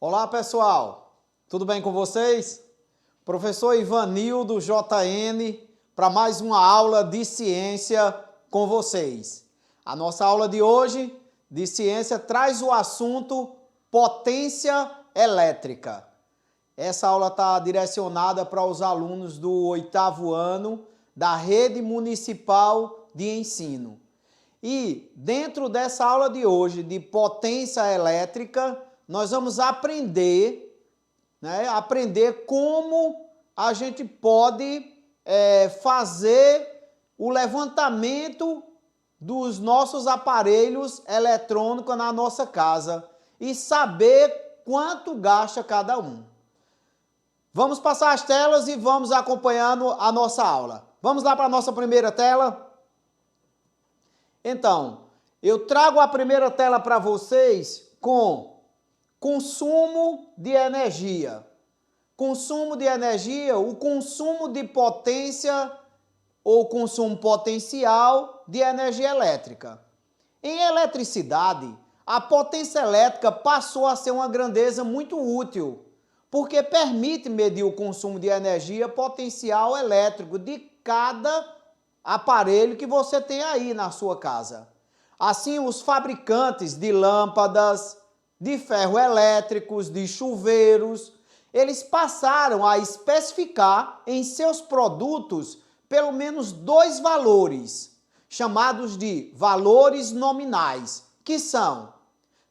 Olá pessoal, tudo bem com vocês? Professor Ivanildo JN para mais uma aula de ciência com vocês. A nossa aula de hoje de ciência traz o assunto potência elétrica. Essa aula está direcionada para os alunos do 8º ano da Rede Municipal de Ensino. E dentro dessa aula de hoje de potência elétrica, nós vamos aprender como a gente pode fazer o levantamento dos nossos aparelhos eletrônicos na nossa casa e saber quanto gasta cada um. Vamos passar as telas e vamos acompanhando a nossa aula. Vamos lá para a nossa primeira tela? Então, eu trago a primeira tela para vocês com consumo de energia. Consumo de energia, o consumo de potência ou consumo potencial de energia elétrica. Em eletricidade, a potência elétrica passou a ser uma grandeza muito útil, porque permite medir o consumo de energia potencial elétrico de cada aparelho que você tem aí na sua casa. Assim, os fabricantes de lâmpadas, de ferro elétricos, de chuveiros, eles passaram a especificar em seus produtos pelo menos 2 valores, chamados de valores nominais, que são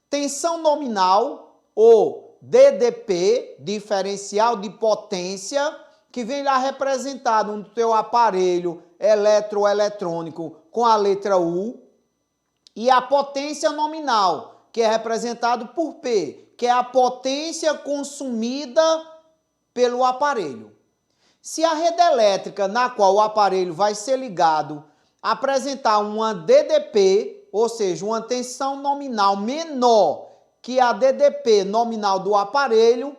tensão nominal, ou DDP, diferencial de potência, que vem lá representado no teu aparelho eletroeletrônico com a letra U, e a potência nominal, que é representado por P, que é a potência consumida pelo aparelho. Se a rede elétrica na qual o aparelho vai ser ligado apresentar uma DDP, ou seja, uma tensão nominal menor que a DDP nominal do aparelho,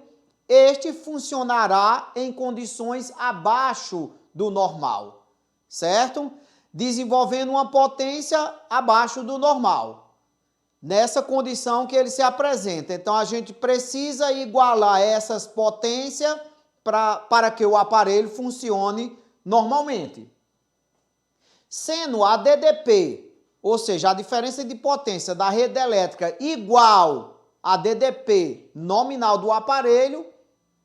este funcionará em condições abaixo do normal, certo? Desenvolvendo uma potência abaixo do normal. Nessa condição que ele se apresenta. Então, a gente precisa igualar essas potências para que o aparelho funcione normalmente. Sendo a DDP, ou seja, a diferença de potência da rede elétrica igual a DDP nominal do aparelho,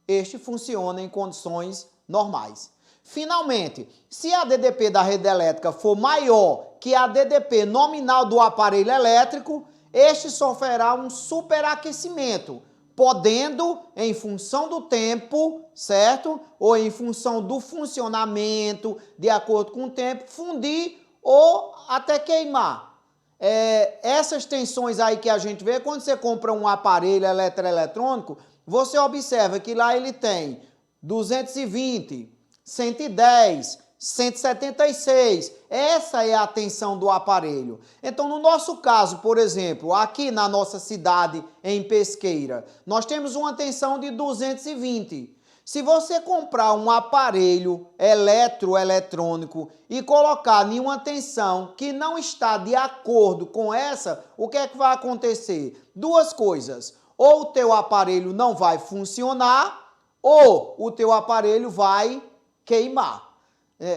este funciona em condições normais. Finalmente, se a DDP da rede elétrica for maior que a DDP nominal do aparelho elétrico, este sofrerá um superaquecimento, podendo, em função do tempo, certo? Ou em função do funcionamento, de acordo com o tempo, fundir ou até queimar. Essas tensões aí que a gente vê, quando você compra um aparelho eletroeletrônico, você observa que lá ele tem 220, 110, 176, essa é a tensão do aparelho. Então, no nosso caso, por exemplo, aqui na nossa cidade, em Pesqueira, nós temos uma tensão de 220. Se você comprar um aparelho eletroeletrônico e colocar em uma tensão que não está de acordo com essa, o que é que vai acontecer? 2 coisas. Ou o teu aparelho não vai funcionar, ou o teu aparelho vai queimar.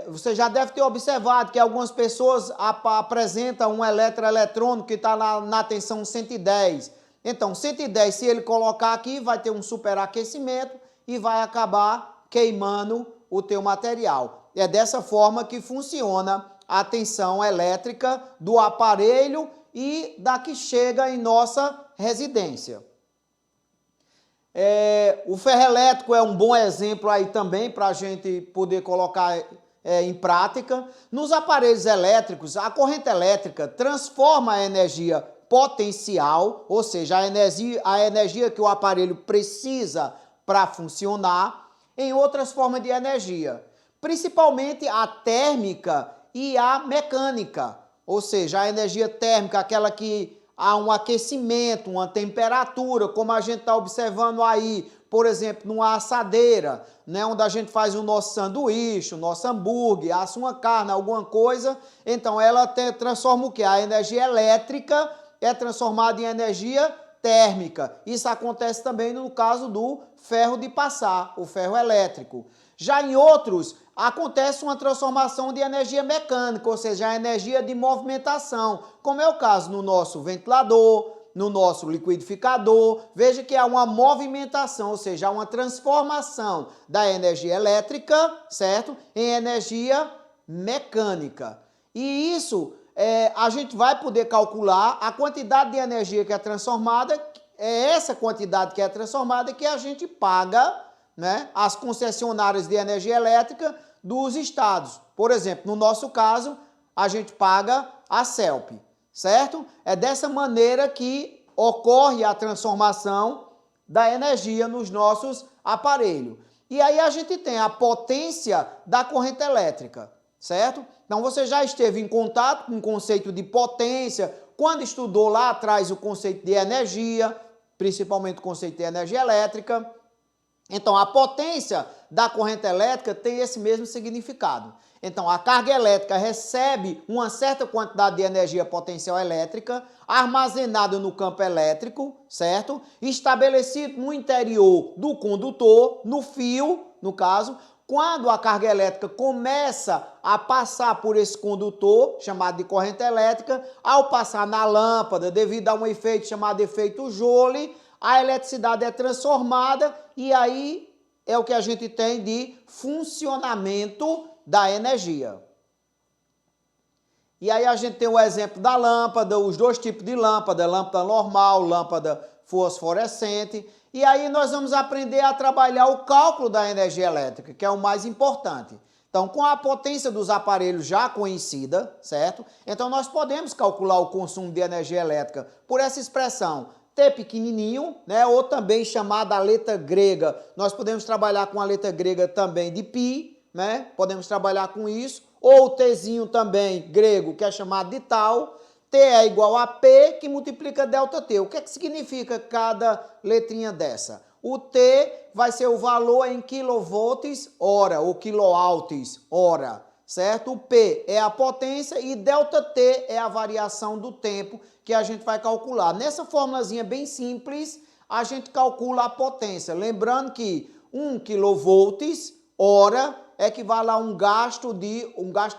Você já deve ter observado que algumas pessoas apresentam um eletroeletrônico que está na tensão 110. Então, 110, se ele colocar aqui, vai ter um superaquecimento e vai acabar queimando o teu material. É dessa forma que funciona a tensão elétrica do aparelho e da que chega em nossa residência. O ferro elétrico é um bom exemplo aí também para a gente poder colocar em prática. Nos aparelhos elétricos, a corrente elétrica transforma a energia potencial, ou seja, a energia que o aparelho precisa para funcionar, em outras formas de energia, principalmente a térmica e a mecânica, ou seja, a energia térmica, aquela que há um aquecimento, uma temperatura, como a gente está observando aí, por exemplo, numa assadeira, né, onde a gente faz o nosso sanduíche, o nosso hambúrguer, assa uma carne, alguma coisa, então ela transforma o quê? A energia elétrica é transformada em energia térmica. Isso acontece também no caso do ferro de passar, o ferro elétrico. Já em outros, acontece uma transformação de energia mecânica, ou seja, a energia de movimentação, como é o caso no nosso ventilador, no nosso liquidificador. Veja que há uma movimentação, ou seja, há uma transformação da energia elétrica, certo? Em energia mecânica. E isso a gente vai poder calcular a quantidade de energia que é transformada, é essa quantidade que é transformada que a gente paga, né, as concessionárias de energia elétrica dos estados. Por exemplo, no nosso caso, a gente paga a CELP, certo? É dessa maneira que ocorre a transformação da energia nos nossos aparelhos. E aí a gente tem a potência da corrente elétrica, certo? Então você já esteve em contato com o conceito de potência, quando estudou lá atrás o conceito de energia, principalmente o conceito de energia elétrica. Então a potência da corrente elétrica tem esse mesmo significado. Então a carga elétrica recebe uma certa quantidade de energia potencial elétrica armazenada no campo elétrico, certo? Estabelecido no interior do condutor, no fio, no caso. Quando a carga elétrica começa a passar por esse condutor, chamado de corrente elétrica, ao passar na lâmpada, devido a um efeito chamado efeito Joule, a eletricidade é transformada e aí é o que a gente tem de funcionamento da energia. E aí a gente tem o exemplo da lâmpada, os dois tipos de lâmpada, lâmpada normal, lâmpada fosforescente. E aí nós vamos aprender a trabalhar o cálculo da energia elétrica, que é o mais importante. Então, com a potência dos aparelhos já conhecida, certo? Então, nós podemos calcular o consumo de energia elétrica por essa expressão T pequenininho, né? Ou também chamada a letra grega. Nós podemos trabalhar com a letra grega também de π, né? Podemos trabalhar com isso. Ou o Tzinho também grego, que é chamado de tal. T é igual a P, que multiplica ΔT. O que é que significa cada letrinha dessa? O T vai ser o valor em quilovolts hora, ou quilovolts hora, certo? O P é a potência e ΔT é a variação do tempo que a gente vai calcular. Nessa formulazinha bem simples, a gente calcula a potência. Lembrando que 1 kV hora equivale a um gasto de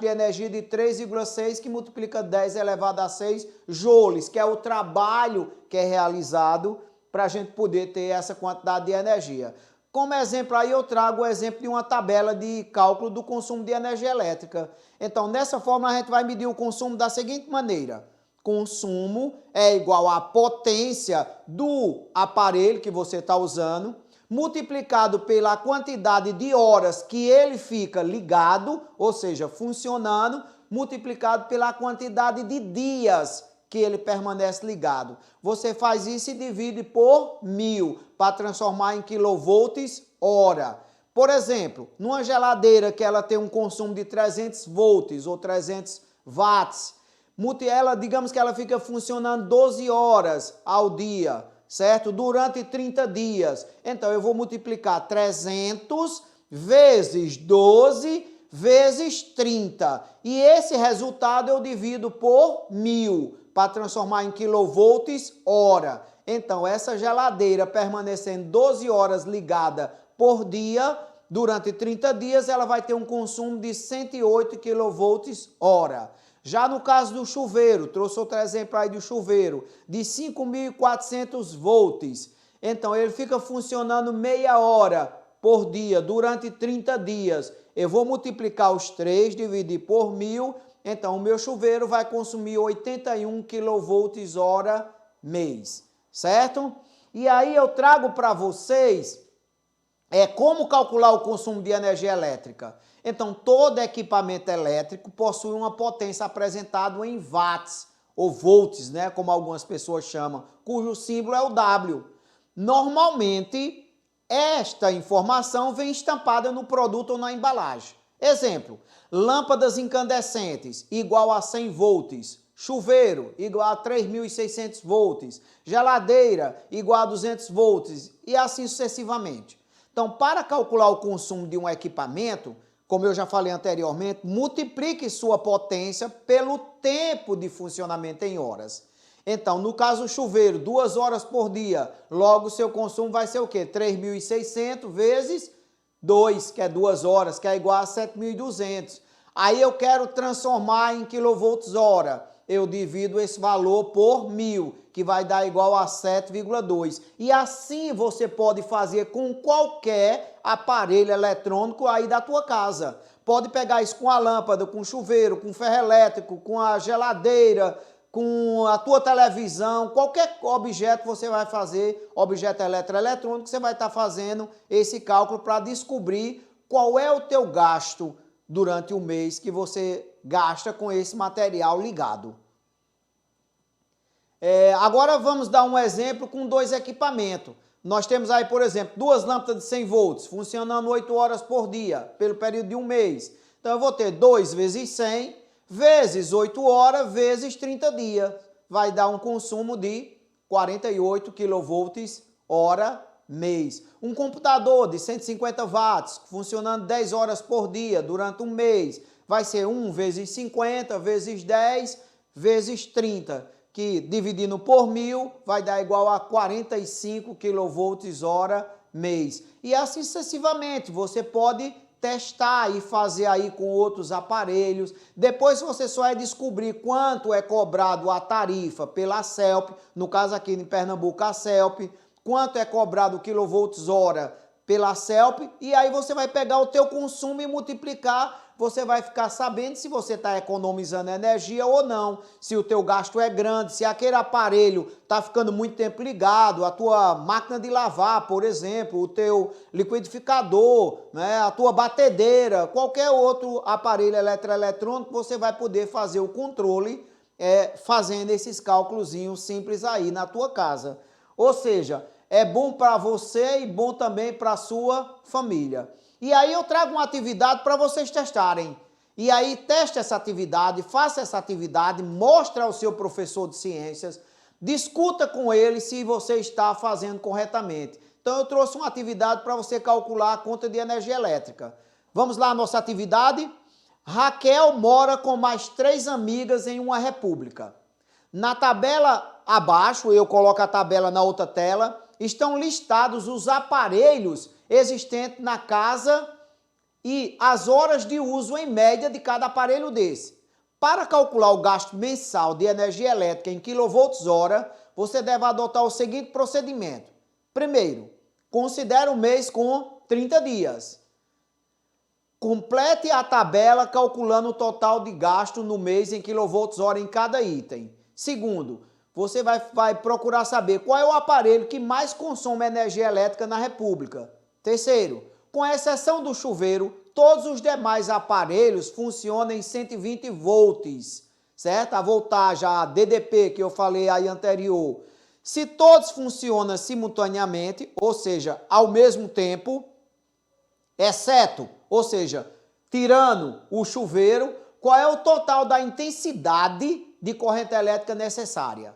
energia de 3,6 que multiplica 10 elevado a 6 joules, que é o trabalho que é realizado para a gente poder ter essa quantidade de energia. Como exemplo aí eu trago o exemplo de uma tabela de cálculo do consumo de energia elétrica. Então nessa forma a gente vai medir o consumo da seguinte maneira. Consumo é igual à potência do aparelho que você está usando, multiplicado pela quantidade de horas que ele fica ligado, ou seja, funcionando, multiplicado pela quantidade de dias que ele permanece ligado. Você faz isso e divide por 1000 para transformar em quilovolts hora. Por exemplo, numa geladeira que ela tem um consumo de 300 volts ou 300 watts, digamos que ela fica funcionando 12 horas ao dia, certo? Durante 30 dias. Então, eu vou multiplicar 300 vezes 12 vezes 30. E esse resultado eu divido por 1000 para transformar em quilovolts hora. Então, essa geladeira permanecendo 12 horas ligada por dia, durante 30 dias, ela vai ter um consumo de 108 kV hora. Já no caso do chuveiro, trouxe outro exemplo aí do chuveiro, de 5.400 volts. Então, ele fica funcionando meia hora por dia, durante 30 dias. Eu vou multiplicar os 3, dividir por 1000. Então, o meu chuveiro vai consumir 81 kV hora mês, certo? E aí eu trago para vocês como calcular o consumo de energia elétrica. Então, todo equipamento elétrico possui uma potência apresentada em watts, ou volts, né, como algumas pessoas chamam, cujo símbolo é o W. Normalmente, esta informação vem estampada no produto ou na embalagem. Exemplo, lâmpadas incandescentes, igual a 100 volts. Chuveiro, igual a 3.600 volts. Geladeira, igual a 200 volts. E assim sucessivamente. Então, para calcular o consumo de um equipamento, como eu já falei anteriormente, multiplique sua potência pelo tempo de funcionamento em horas. Então, no caso do chuveiro, 2 horas por dia, logo o seu consumo vai ser o quê? 3.600 vezes 2, que é 2 horas, que é igual a 7.200. Aí eu quero transformar em quilovolts-hora. Eu divido esse valor por 1.000, que vai dar igual a 7,2. E assim você pode fazer com qualquer aparelho eletrônico aí da tua casa. Pode pegar isso com a lâmpada, com o chuveiro, com o ferro elétrico, com a geladeira, com a tua televisão, qualquer objeto você vai fazer, objeto eletroeletrônico, você vai estar fazendo esse cálculo para descobrir qual é o teu gasto durante o mês que você gasta com esse material ligado. Agora vamos dar um exemplo com 2 equipamentos. Nós temos aí, por exemplo, 2 lâmpadas de 100 volts, funcionando 8 horas por dia, pelo período de um mês. Então eu vou ter 2 vezes 100, vezes 8 horas, vezes 30 dias. Vai dar um consumo de 48 kV/hora mês. Um computador de 150 watts, funcionando 10 horas por dia durante um mês, vai ser 1 vezes 50, vezes 10, vezes 30, que dividindo por 1.000 vai dar igual a 45 kV/hora mês. E assim sucessivamente, você pode testar e fazer aí com outros aparelhos. Depois você só vai descobrir quanto é cobrado a tarifa pela CELP, no caso aqui em Pernambuco a CELP, quanto é cobrado o quilovolts-hora pela CELP, e aí você vai pegar o teu consumo e multiplicar, você vai ficar sabendo se você está economizando energia ou não, se o teu gasto é grande, se aquele aparelho está ficando muito tempo ligado, a tua máquina de lavar, por exemplo, o teu liquidificador, né, a tua batedeira, qualquer outro aparelho eletroeletrônico, você vai poder fazer o controle fazendo esses cálculozinhos simples aí na tua casa. Ou seja, é bom para você e bom também para a sua família. E aí eu trago uma atividade para vocês testarem. E aí teste essa atividade, faça essa atividade, mostre ao seu professor de ciências, discuta com ele se você está fazendo corretamente. Então eu trouxe uma atividade para você calcular a conta de energia elétrica. Vamos lá, nossa atividade? Raquel mora com mais 3 amigas em uma república. Na tabela abaixo, eu coloco a tabela na outra tela, estão listados os aparelhos existentes na casa e as horas de uso em média de cada aparelho desse. Para calcular o gasto mensal de energia elétrica em kWh, você deve adotar o seguinte procedimento. Primeiro, considere um mês com 30 dias. Complete a tabela calculando o total de gasto no mês em kWh em cada item. Segundo, você vai procurar saber qual é o aparelho que mais consome energia elétrica na República. Terceiro, com exceção do chuveiro, todos os demais aparelhos funcionam em 120 volts, certo? A voltagem, a DDP que eu falei aí anterior. Se todos funcionam simultaneamente, ou seja, ao mesmo tempo, exceto, ou seja, tirando o chuveiro, qual é o total da intensidade de corrente elétrica necessária?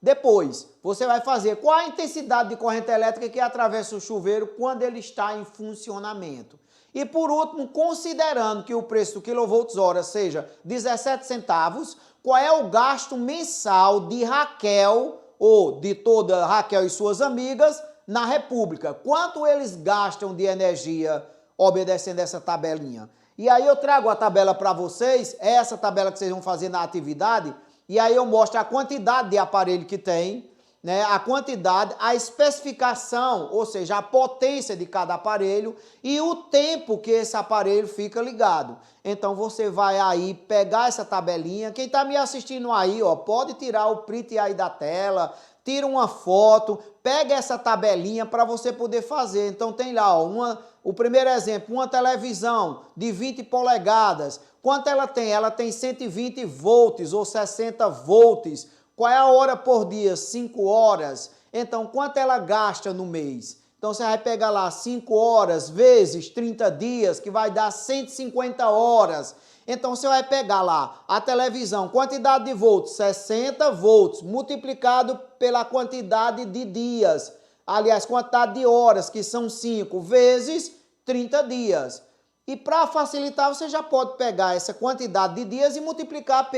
Depois, você vai fazer qual a intensidade de corrente elétrica que atravessa o chuveiro quando ele está em funcionamento. E por último, considerando que o preço do quilovolts-hora seja 17 centavos, qual é o gasto mensal de Raquel, ou de toda Raquel e suas amigas, na República? Quanto eles gastam de energia obedecendo essa tabelinha? E aí eu trago a tabela para vocês, essa tabela que vocês vão fazer na atividade, e aí eu mostro a quantidade de aparelho que tem, né, a quantidade, a especificação, ou seja, a potência de cada aparelho e o tempo que esse aparelho fica ligado. Então você vai aí pegar essa tabelinha, quem está me assistindo aí, ó, pode tirar o print aí da tela, tira uma foto, pega essa tabelinha para você poder fazer. Então tem lá, ó, o primeiro exemplo, uma televisão de 20 polegadas. Quanto ela tem? Ela tem 120 volts ou 60 volts. Qual é a hora por dia? 5 horas. Então, quanto ela gasta no mês? Então, você vai pegar lá 5 horas vezes 30 dias, que vai dar 150 horas. Então, você vai pegar lá a televisão, quantidade de volts, 60 volts, multiplicado pela quantidade de dias. Aliás, quantidade de horas, que são 5, vezes 30 dias. E para facilitar, você já pode pegar essa quantidade de dias e multiplicar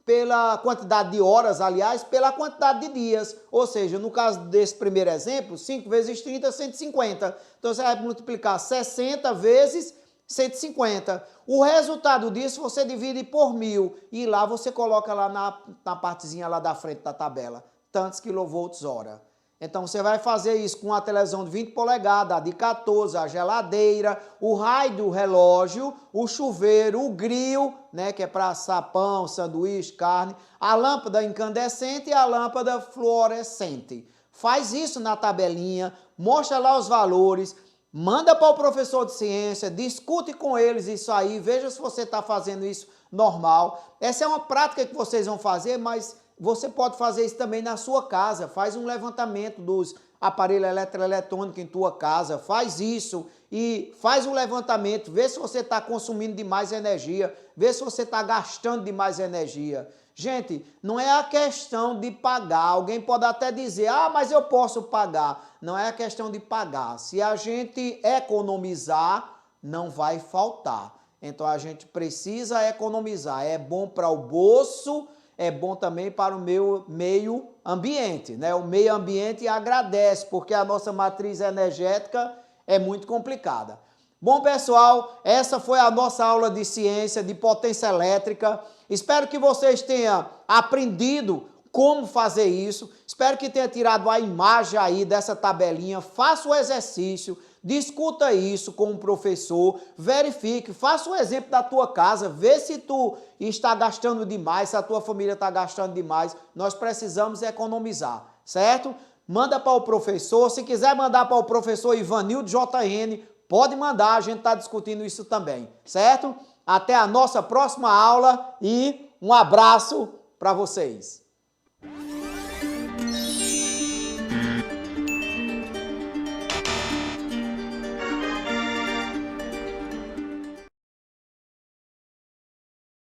pela quantidade de horas, aliás, pela quantidade de dias. Ou seja, no caso desse primeiro exemplo, 5 vezes 30, 150. Então, você vai multiplicar 60 vezes 150. O resultado disso você divide por 1000 e lá você coloca lá na partezinha lá da frente da tabela, tantos quilovolts-hora. Então, você vai fazer isso com a televisão de 20 polegadas, a de 14, a geladeira, o raio do relógio, o chuveiro, o grill, né, que é para assar pão, sanduíche, carne, a lâmpada incandescente e a lâmpada fluorescente. Faz isso na tabelinha, mostra lá os valores, manda para o professor de ciência, discute com eles isso aí, veja se você está fazendo isso normal. Essa é uma prática que vocês vão fazer, mas você pode fazer isso também na sua casa. Faz um levantamento dos aparelhos eletroeletrônicos em tua casa, faz isso e faz um levantamento, vê se você está consumindo demais energia, vê se você está gastando demais energia. Gente, não é a questão de pagar. Alguém pode até dizer, ah, mas eu posso pagar. Não é a questão de pagar. Se a gente economizar, não vai faltar. Então a gente precisa economizar. É bom para o bolso, é bom também para o meio ambiente, né? O meio ambiente agradece, porque a nossa matriz energética é muito complicada. Bom, pessoal, essa foi a nossa aula de ciência de potência elétrica. Espero que vocês tenham aprendido como fazer isso. Espero que tenha tirado a imagem aí dessa tabelinha. Faça o exercício, discuta isso com o professor, verifique, faça o exemplo da tua casa, vê se tu está gastando demais, se a tua família está gastando demais. Nós precisamos economizar, certo? Manda para o professor. Se quiser mandar para o professor Ivanildo JN, pode mandar, a gente está discutindo isso também, certo? Até a nossa próxima aula e um abraço para vocês.